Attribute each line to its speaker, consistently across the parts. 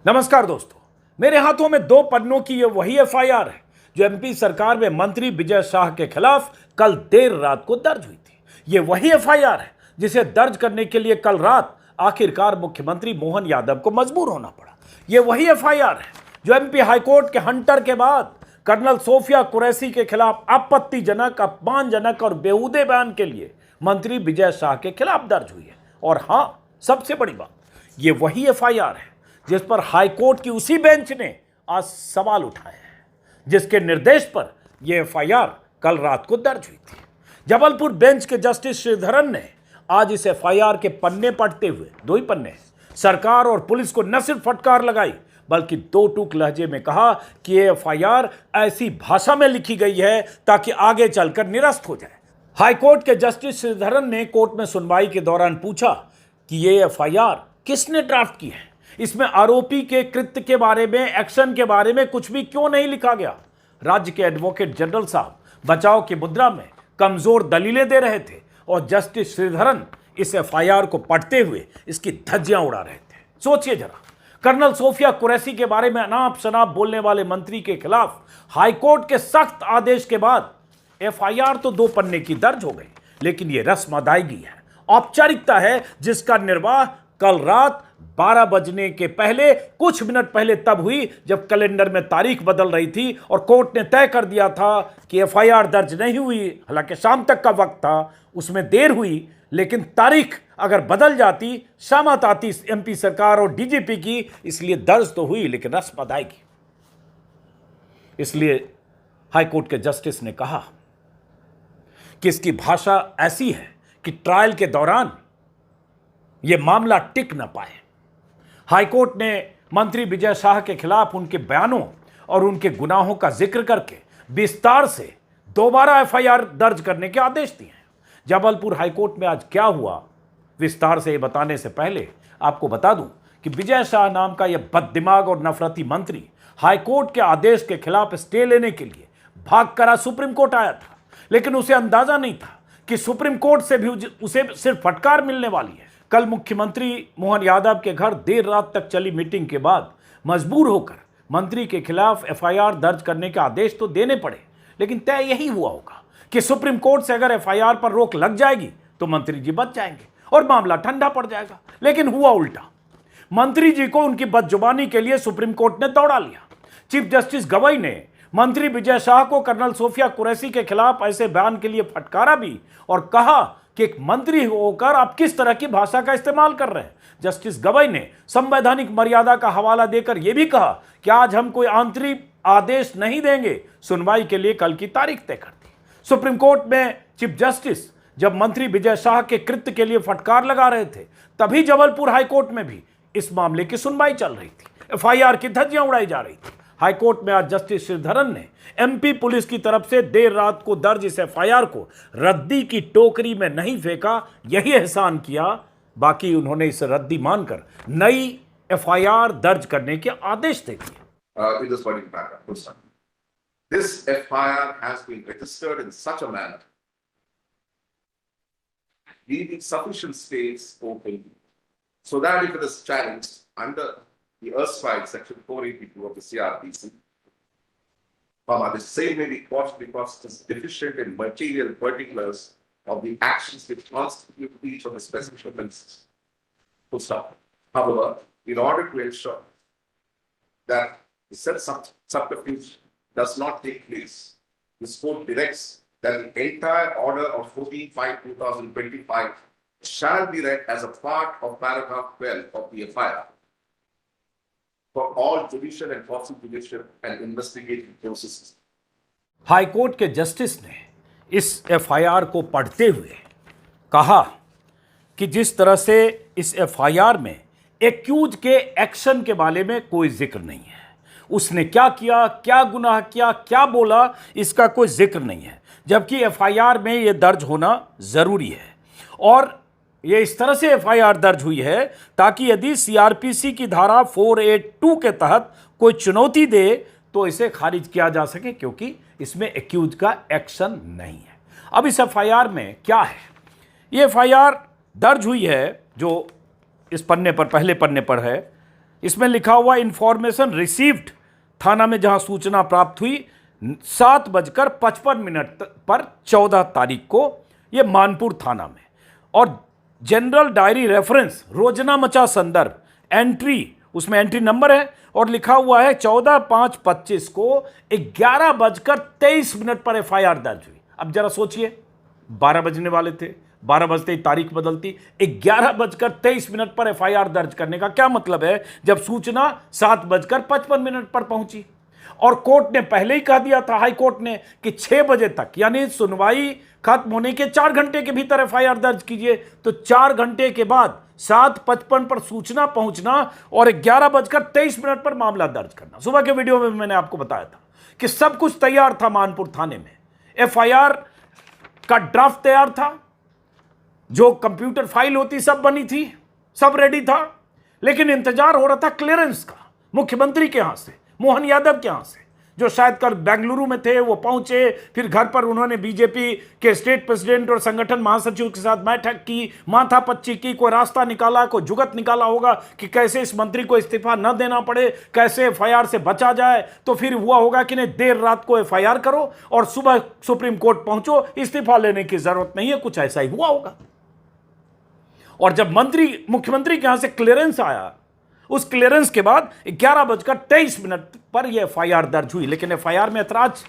Speaker 1: नमस्कार दोस्तों, मेरे हाथों में 2 पन्नों की ये वही एफआईआर है जो एमपी सरकार में मंत्री विजय शाह के खिलाफ कल देर रात को दर्ज हुई थी। ये वही एफआईआर है जिसे दर्ज करने के लिए कल रात आखिरकार मुख्यमंत्री मोहन यादव को मजबूर होना पड़ा। ये वही एफआईआर है जो एमपी हाईकोर्ट के हंटर के बाद कर्नल सोफिया कुरैशी के खिलाफ आपत्तिजनक, अपमानजनक और बेहूदे बयान के लिए मंत्री विजय शाह के खिलाफ दर्ज हुई है। और हां, सबसे बड़ी बात, ये वही एफआईआर है जिस पर हाईकोर्ट की उसी बेंच ने आज सवाल उठाए हैं, जिसके निर्देश पर यह एफआईआर कल रात को दर्ज हुई थी। जबलपुर बेंच के जस्टिस श्रीधरन ने आज इस एफआईआर के पन्ने पढ़ते हुए, 2 ही पन्ने, सरकार और पुलिस को न सिर्फ फटकार लगाई बल्कि 2 टूक लहजे में कहा कि यह एफआईआर ऐसी भाषा में लिखी गई है ताकि आगे चलकर निरस्त हो जाए। हाईकोर्ट के जस्टिस श्रीधरन ने कोर्ट में सुनवाई के दौरान पूछा कि यह एफआईआर किसने ड्राफ्ट की है, इसमें आरोपी के कृत्य के बारे में, एक्शन के बारे में कुछ भी क्यों नहीं लिखा गया। राज्य के एडवोकेट जनरल साहब बचाव की मुद्रा में कमजोर दलीलें दे रहे थे और जस्टिस श्रीधरन इस एफआईआर को पढ़ते हुए इसकी धज्जियां उड़ा रहे थे। सोचिए जरा, कर्नल सोफिया कुरैशी के बारे में अनाप शनाप बोलने वाले मंत्री के खिलाफ हाईकोर्ट के सख्त आदेश के बाद एफआईआर तो 2 पन्ने की दर्ज हो गई, लेकिन यह रस्म अदायगी है, औपचारिकता है जिसका निर्वाह कल रात 12 बजने के पहले कुछ मिनट पहले तब हुई जब कैलेंडर में तारीख बदल रही थी और कोर्ट ने तय कर दिया था कि एफआईआर दर्ज नहीं हुई। हालांकि शाम तक का वक्त था, उसमें देर हुई, लेकिन तारीख अगर बदल जाती, शामत आती एमपी सरकार और डीजीपी की, इसलिए दर्ज तो हुई लेकिन रस्म अदायगी। इसलिए हाईकोर्ट के जस्टिस ने कहा कि इसकी भाषा ऐसी है कि ट्रायल के दौरान यह मामला टिक न पाए। हाईकोर्ट ने मंत्री विजय शाह के खिलाफ उनके बयानों और उनके गुनाहों का जिक्र करके विस्तार से दोबारा एफआईआर दर्ज करने के आदेश दिए हैं। जबलपुर हाईकोर्ट में आज क्या हुआ, विस्तार से बताने से पहले आपको बता दूं कि विजय शाह नाम का यह बददिमाग और नफरती मंत्री हाईकोर्ट के आदेश के खिलाफ स्टे लेने के लिए भागकर सुप्रीम कोर्ट आया था, लेकिन उसे अंदाजा नहीं था कि सुप्रीम कोर्ट से भी उसे सिर्फ फटकार मिलने वाली है। कल मुख्यमंत्री मोहन यादव के घर देर रात तक चली मीटिंग के बाद मजबूर होकर मंत्री के खिलाफ एफआईआर दर्ज करने के आदेश तो देने पड़े, लेकिन तय यही हुआ होगा कि सुप्रीम कोर्ट से अगर एफआईआर पर रोक लग जाएगी तो मंत्री जी बच जाएंगे और मामला ठंडा पड़ जाएगा। लेकिन हुआ उल्टा, मंत्री जी को उनकी बदजुबानी के लिए सुप्रीम कोर्ट ने दौड़ा लिया। चीफ जस्टिस गवई ने मंत्री विजय शाह को कर्नल सोफिया कुरैशी के खिलाफ ऐसे बयान के लिए फटकारा भी और कहा कि एक मंत्री होकर आप किस तरह की भाषा का इस्तेमाल कर रहे हैं। जस्टिस गवई ने संवैधानिक मर्यादा का हवाला देकर यह भी कहा कि आज हम कोई आंतरिक आदेश नहीं देंगे, सुनवाई के लिए कल की तारीख तय कर दी। सुप्रीम कोर्ट में चीफ जस्टिस जब मंत्री विजय शाह के कृत्य के लिए फटकार लगा रहे थे, तभी जबलपुर हाईकोर्ट में भी इस मामले की सुनवाई चल रही थी, एफआईआर की धज्जियां उड़ाई जा रही थी। हाईकोर्ट में आज जस्टिस श्रीधरन ने एमपी पुलिस की तरफ से देर रात को दर्ज इस एफआईआर को रद्दी की टोकरी में नहीं फेंका, यही एहसान किया। बाकी उन्होंने इसे रद्दी मानकर नई एफआईआर दर्ज करने के आदेश दे दिए।
Speaker 2: This FIR has been registered in such a manner, leaving sufficient space open so that if it is challenged under the erstwhile section 482 of the CRPC, the same may be quashed because it is deficient in material particulars of the actions which constitute each of the specific offences. Full stop. However, in order to ensure that the said subterfuge does not take place, this court directs that the entire order of 14/5/2025 shall be read as a part of paragraph 12 of the FIR for all judicial and quasi-judicial and investigative processes.
Speaker 1: High court के justice ने इस FIR को पढ़ते हुए कहा कि जिस तरह से इस एफआईआर में एक्यूज के एक्शन के बारे में कोई जिक्र नहीं है, उसने क्या किया, क्या गुनाह किया, क्या बोला, इसका कोई जिक्र नहीं है, जबकि एफआईआर में यह दर्ज होना जरूरी है। और ये इस तरह से एफआईआर दर्ज हुई है ताकि यदि सीआरपीसी की धारा 482 के तहत कोई चुनौती दे तो इसे खारिज किया जा सके, क्योंकि इसमें एक्यूज का एक्शन नहीं है। अब इस एफआईआर में क्या है, ये एफआईआर दर्ज हुई है जो इस पन्ने पर, पहले पन्ने पर है, इसमें लिखा हुआ इंफॉर्मेशन रिसीव्ड, थाना में जहां सूचना प्राप्त हुई 7:55 पर 14 तारीख को, यह मानपुर थाना में। और जनरल डायरी रेफरेंस रोजना मचा संदर्भ एंट्री, उसमें एंट्री नंबर है और लिखा हुआ है 14/5/25 को 11:23 पर एफआईआर दर्ज हुई। अब जरा सोचिए, 12 बजने वाले थे, 12 बजते ही तारीख बदलती, 11:23 पर एफआईआर दर्ज करने का क्या मतलब है जब सूचना 7:55 पर पहुंची। और कोर्ट ने पहले ही कह दिया था, हाई कोर्ट ने, कि 6 बजे तक, यानी सुनवाई खत्म होने के 4 घंटे के भीतर एफआईआर दर्ज कीजिए। तो 4 घंटे के बाद 7:55 पर सूचना पहुंचना और 11:23 पर मामला दर्ज करना। सुबह के वीडियो में मैंने आपको बताया था कि सब कुछ तैयार था मानपुर थाने में, एफआईआर का ड्राफ्ट तैयार था, जो कंप्यूटर फाइल होती सब बनी थी, सब रेडी था, लेकिन इंतजार हो रहा था क्लियरेंस का, मुख्यमंत्री के यहां से, मोहन यादव के यहां से, जो शायद कल बेंगलुरु में थे। वो पहुंचे, फिर घर पर उन्होंने बीजेपी के स्टेट प्रेसिडेंट और संगठन महासचिव के साथ बैठक की, माथापच्ची की, कोई रास्ता निकाला, कोई जुगत निकाला होगा कि कैसे इस मंत्री को इस्तीफा न देना पड़े, कैसे एफआईआर से बचा जाए। तो फिर हुआ होगा कि नहीं, देर रात को एफआईआर करो और सुबह सुप्रीम कोर्ट पहुंचो, इस्तीफा लेने की जरूरत नहीं है, कुछ ऐसा ही हुआ होगा। और जब मुख्यमंत्री के यहां से क्लियरेंस आया, उस क्लियरेंस के बाद 11:23 पर यह एफआईआर दर्ज हुई। लेकिन एफआईआर में ऐतराज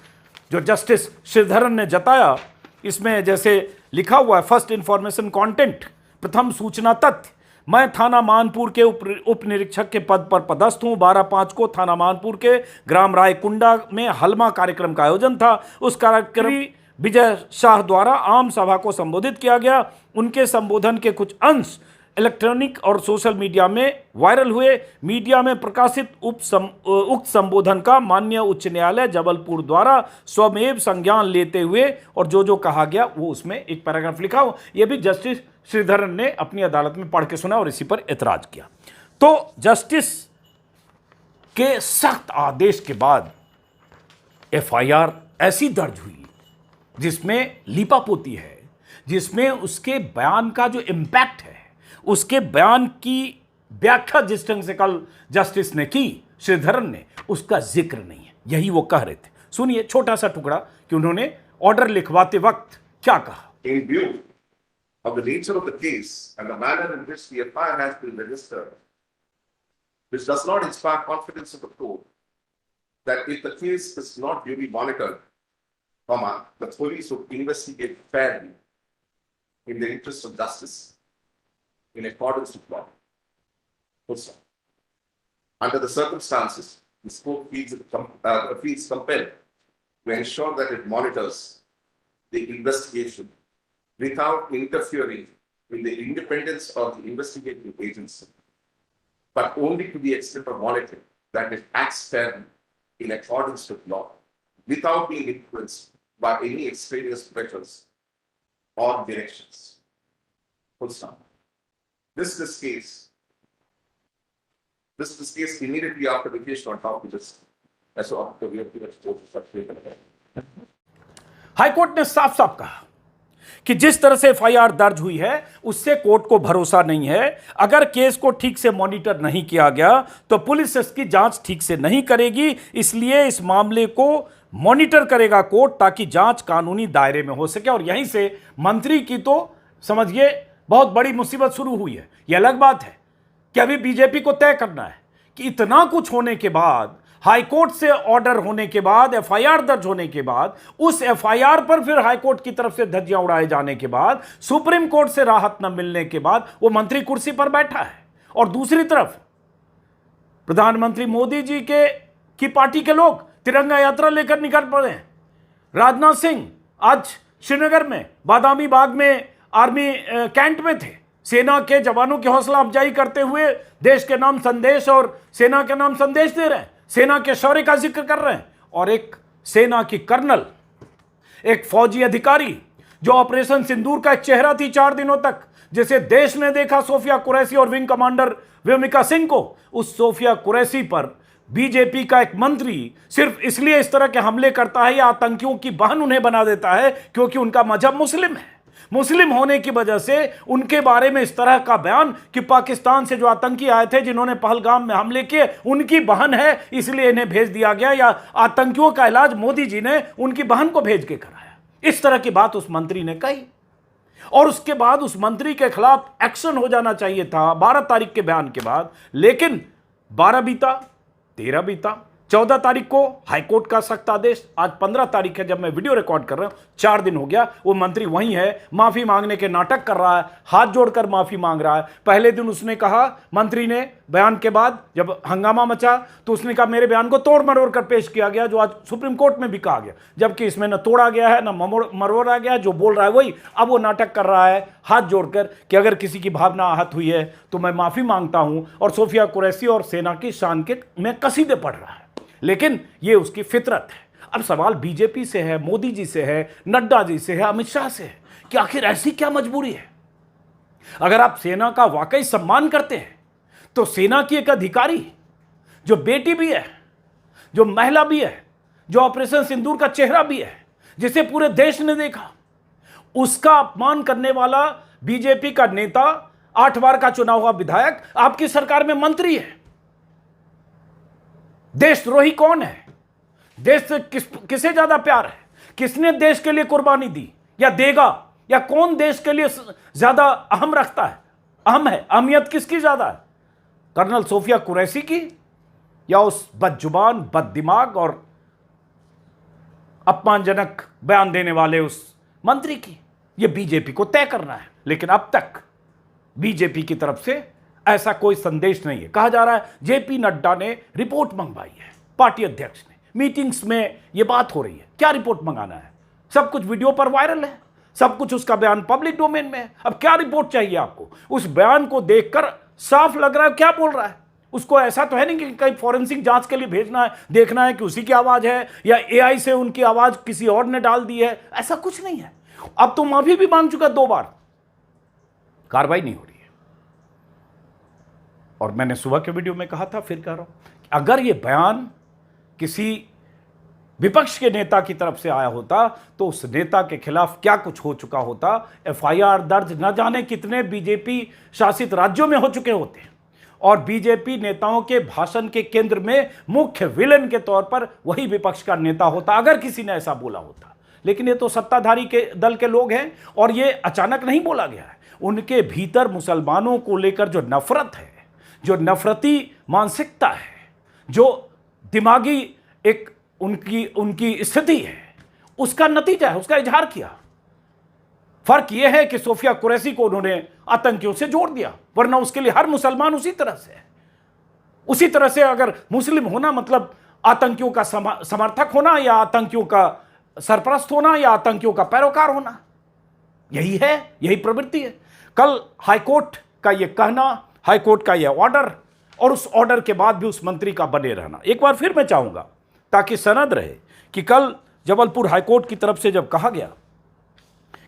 Speaker 1: जो जस्टिस श्रीधरन ने जताया, इसमें जैसे लिखा हुआ है, फर्स्ट इंफॉर्मेशन कंटेंट, प्रथम सूचना तथ्य, मैं थाना मानपुर के उप निरीक्षक के पद पर पदस्थ हूं। 12/5 को थाना मानपुर के ग्राम रायकुंडा में हलमा कार्यक्रम का आयोजन था। उस कार्यक्रम विजय शाह द्वारा आम सभा को संबोधित किया गया। उनके संबोधन के कुछ अंश इलेक्ट्रॉनिक और सोशल मीडिया में वायरल हुए। मीडिया में प्रकाशित उक्त संबोधन का माननीय उच्च न्यायालय जबलपुर द्वारा स्वमेव संज्ञान लेते हुए, और जो जो कहा गया वो उसमें एक पैराग्राफ लिखा हो, यह भी जस्टिस श्रीधरन ने अपनी अदालत में पढ़ के सुना और इसी पर एतराज किया। तो जस्टिस के सख्त आदेश के बाद एफआईआर ऐसी दर्ज हुई जिसमें लीपापोती है, जिसमें उसके बयान का जो इंपैक्ट है, उसके बयान की व्याख्या जिस ढंग से कल जस्टिस ने की, श्रीधरन ने, उसका जिक्र नहीं है। यही वो कह रहे थे। सुनिए छोटा सा टुकड़ा कि उन्होंने ऑर्डर लिखवाते वक्त क्या कहा।
Speaker 2: In view of the nature of the case and the manner in which the FIR has been registered, which does not inspire confidence of the court that if the case is not duly monitored, the police would investigate fairly in the interest of justice in accordance with law. Also, under the circumstances, the court feels compelled to ensure that it monitors the investigation without interfering in the independence of the investigating agency, but only to the extent of monitoring that it acts fairly in accordance with law, without being influenced by any extraneous pressures or directions. Full stop. This case immediately after the case on top of this, as after we have given
Speaker 1: high court ने साफ साफ कहा कि जिस तरह से FIR दर्ज हुई है उससे कोर्ट को भरोसा नहीं है। अगर केस को ठीक से मॉनिटर नहीं किया गया तो पुलिस इसकी जांच ठीक से नहीं करेगी, इसलिए इस मामले को मॉनिटर करेगा कोर्ट ताकि जांच कानूनी दायरे में हो सके। और यहीं से मंत्री की तो समझिए बहुत बड़ी मुसीबत शुरू हुई है। यह अलग बात है कि अभी बीजेपी को तय करना है कि इतना कुछ होने के बाद, हाईकोर्ट से ऑर्डर होने के बाद, एफआईआर दर्ज होने के बाद, उस एफआईआर पर फिर हाईकोर्ट की तरफ से धज्जियां उड़ाए जाने के बाद, सुप्रीम कोर्ट से राहत न मिलने के बाद वो मंत्री कुर्सी पर बैठा है और दूसरी तरफ प्रधानमंत्री मोदी जी की पार्टी के लोग तिरंगा यात्रा लेकर निकल पड़े हैं। राजनाथ सिंह आज श्रीनगर में बादामी बाग में आर्मी कैंट में थे, सेना के जवानों की हौसला अफजाई करते हुए देश के नाम संदेश और सेना के नाम संदेश दे रहे हैं, सेना के शौर्य का जिक्र कर रहे हैं। और एक सेना की कर्नल, एक फौजी अधिकारी जो ऑपरेशन सिंदूर का एक चेहरा थी 4 दिनों तक, जिसे देश ने देखा, सोफिया कुरैशी और विंग कमांडर व्योमिका सिंह को, उस सोफिया कुरैशी पर बीजेपी का एक मंत्री सिर्फ इसलिए इस तरह के हमले करता है या आतंकियों की बहन उन्हें बना देता है क्योंकि उनका मजहब मुस्लिम है। मुस्लिम होने की वजह से उनके बारे में इस तरह का बयान कि पाकिस्तान से जो आतंकी आए थे जिन्होंने पहलगाम में हमले किए उनकी बहन है इसलिए इन्हें भेज दिया गया, या आतंकियों का इलाज मोदी जी ने उनकी बहन को भेज के कराया। इस तरह की बात उस मंत्री ने कही और उसके बाद उस मंत्री के खिलाफ एक्शन हो जाना चाहिए था 12 तारीख के बयान के बाद, लेकिन 12 बीता, 13 बीता, 14 तारीख को हाईकोर्ट का सख्त आदेश, आज 15 तारीख है जब मैं वीडियो रिकॉर्ड कर रहा हूं, 4 दिन हो गया। वो मंत्री वहीं है, माफी मांगने के नाटक कर रहा है, हाथ जोड़कर माफी मांग रहा है। पहले दिन उसने कहा, मंत्री ने बयान के बाद जब हंगामा मचा तो उसने कहा मेरे बयान को तोड़ मरोड़ कर पेश किया गया, जो आज सुप्रीम कोर्ट में भी कहा गया, जबकि इसमें न तोड़ा गया है न मरोड़ा गया, जो बोल रहा है वही। अब वो नाटक कर रहा है हाथ जोड़कर कि अगर किसी की भावना आहत हुई है तो मैं माफी मांगता हूं, और सोफिया कुरैशी और सेना की शान के में कसीदे पढ़ रहा है। लेकिन ये उसकी फितरत है। अब सवाल बीजेपी से है, मोदी जी से है, नड्डा जी से है, अमित शाह से है कि आखिर ऐसी क्या मजबूरी है। अगर आप सेना का वाकई सम्मान करते हैं तो सेना की एक अधिकारी जो बेटी भी है, जो महिला भी है, जो ऑपरेशन सिंदूर का चेहरा भी है, जिसे पूरे देश ने देखा, उसका अपमान करने वाला बीजेपी का नेता, 8 बार का चुना हुआ विधायक आपकी सरकार में मंत्री है। देशद्रोही कौन है? देश से किसे ज्यादा प्यार है? किसने देश के लिए कुर्बानी दी या देगा, या कौन देश के लिए ज्यादा अहम रखता है, अहम है? अहमियत किसकी ज्यादा है, कर्नल सोफिया कुरैशी की या उस बदजुबान, बददिमाग और अपमानजनक बयान देने वाले उस मंत्री की? यह बीजेपी को तय करना है। लेकिन अब तक बीजेपी की तरफ से ऐसा कोई संदेश नहीं है। कहा जा रहा है जेपी नड्डा ने रिपोर्ट मंगवाई है, पार्टी अध्यक्ष ने, मीटिंग्स में यह बात हो रही है। क्या रिपोर्ट मंगाना है? सब कुछ वीडियो पर वायरल है, सब कुछ उसका बयान पब्लिक डोमेन में है। अब क्या रिपोर्ट चाहिए आपको? उस बयान को देखकर साफ लग रहा है क्या बोल रहा है। उसको ऐसा तो है नहीं कि कहीं फॉरेंसिक जांच के लिए भेजना है, देखना है कि उसी की आवाज है या एआई से उनकी आवाज किसी और ने डाल दी है, ऐसा कुछ नहीं है। अब तो माफी भी मांग चुका 2 बार, कार्रवाई नहीं हो रही है। और मैंने सुबह के वीडियो में कहा था, फिर कह रहा हूं, अगर यह बयान किसी विपक्ष के नेता की तरफ से आया होता तो उस नेता के खिलाफ क्या कुछ हो चुका होता। एफआईआर दर्ज न जाने कितने बीजेपी शासित राज्यों में हो चुके होते, और बीजेपी नेताओं के भाषण के केंद्र में मुख्य विलेन के तौर पर वही विपक्ष का नेता होता, अगर किसी ने ऐसा बोला होता। लेकिन ये तो सत्ताधारी के दल के लोग हैं, और ये अचानक नहीं बोला गया है। उनके भीतर मुसलमानों को लेकर जो नफरत है, जो नफरती मानसिकता है, जो दिमागी एक उनकी स्थिति है, उसका नतीजा है, उसका इजहार किया। फर्क यह है कि सोफिया कुरैशी को उन्होंने आतंकियों से जोड़ दिया, वरना उसके लिए हर मुसलमान उसी तरह से अगर मुस्लिम होना मतलब आतंकियों का समर्थक होना, या आतंकियों का सरपरस्त होना, या आतंकियों का पैरोकार होना, यही है, यही प्रवृत्ति है। कल हाईकोर्ट का यह कहना, हाईकोर्ट का यह ऑर्डर, और उस ऑर्डर के बाद भी उस मंत्री का बने रहना, एक बार फिर मैं चाहूंगा ताकि सनद रहे कि कल जबलपुर हाईकोर्ट की तरफ से जब कहा गया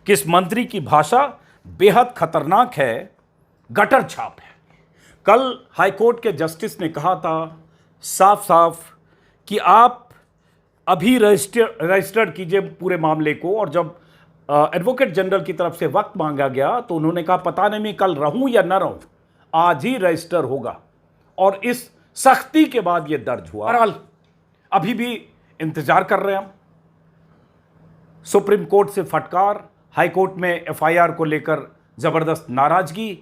Speaker 1: कि इस मंत्री की भाषा बेहद खतरनाक है, गटर छाप है। कल हाईकोर्ट के जस्टिस ने कहा था साफ साफ कि आप अभी रजिस्टर्ड कीजिए पूरे मामले को, और जब एडवोकेट जनरल की तरफ से वक्त मांगा गया तो उन्होंने कहा पता नहीं मैं कल रहूं या न रहूं, आज ही रजिस्टर होगा। और इस सख्ती के बाद यह दर्ज हुआ। बहरहाल अभी भी इंतजार कर रहे हैं हम, सुप्रीम कोर्ट से फटकार, हाई कोर्ट में एफआईआर को लेकर जबरदस्त नाराजगी,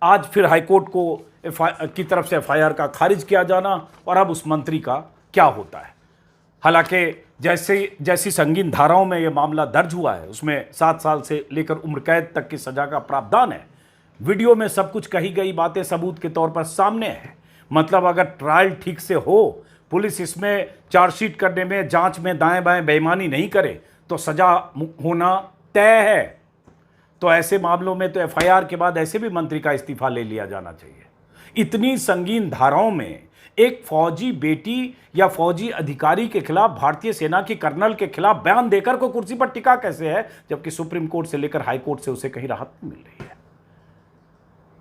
Speaker 1: आज फिर हाई कोर्ट को की तरफ से एफआईआर का खारिज किया जाना, और अब उस मंत्री का क्या होता है। हालांकि जैसी संगीन धाराओं में यह मामला दर्ज हुआ है उसमें 7 साल से लेकर उम्र कैद तक की सजा का प्रावधान है। वीडियो में सब कुछ कही गई बातें सबूत के तौर पर सामने है। मतलब अगर ट्रायल ठीक से हो, पुलिस इसमें चार्जशीट करने में, जांच में दाएं बाएं बेईमानी नहीं करे तो सजा होना तय है। तो ऐसे मामलों में तो एफआईआर के बाद ऐसे भी मंत्री का इस्तीफा ले लिया जाना चाहिए। इतनी संगीन धाराओं में एक फौजी बेटी या फौजी अधिकारी के खिलाफ, भारतीय सेना की कर्नल के खिलाफ बयान देकर को कुर्सी पर टिका कैसे है, जबकि सुप्रीम कोर्ट से लेकर हाई कोर्ट से उसे कहीं राहत मिल रही है।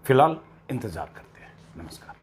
Speaker 1: फिलहाल इंतजार करते हैं। नमस्कार।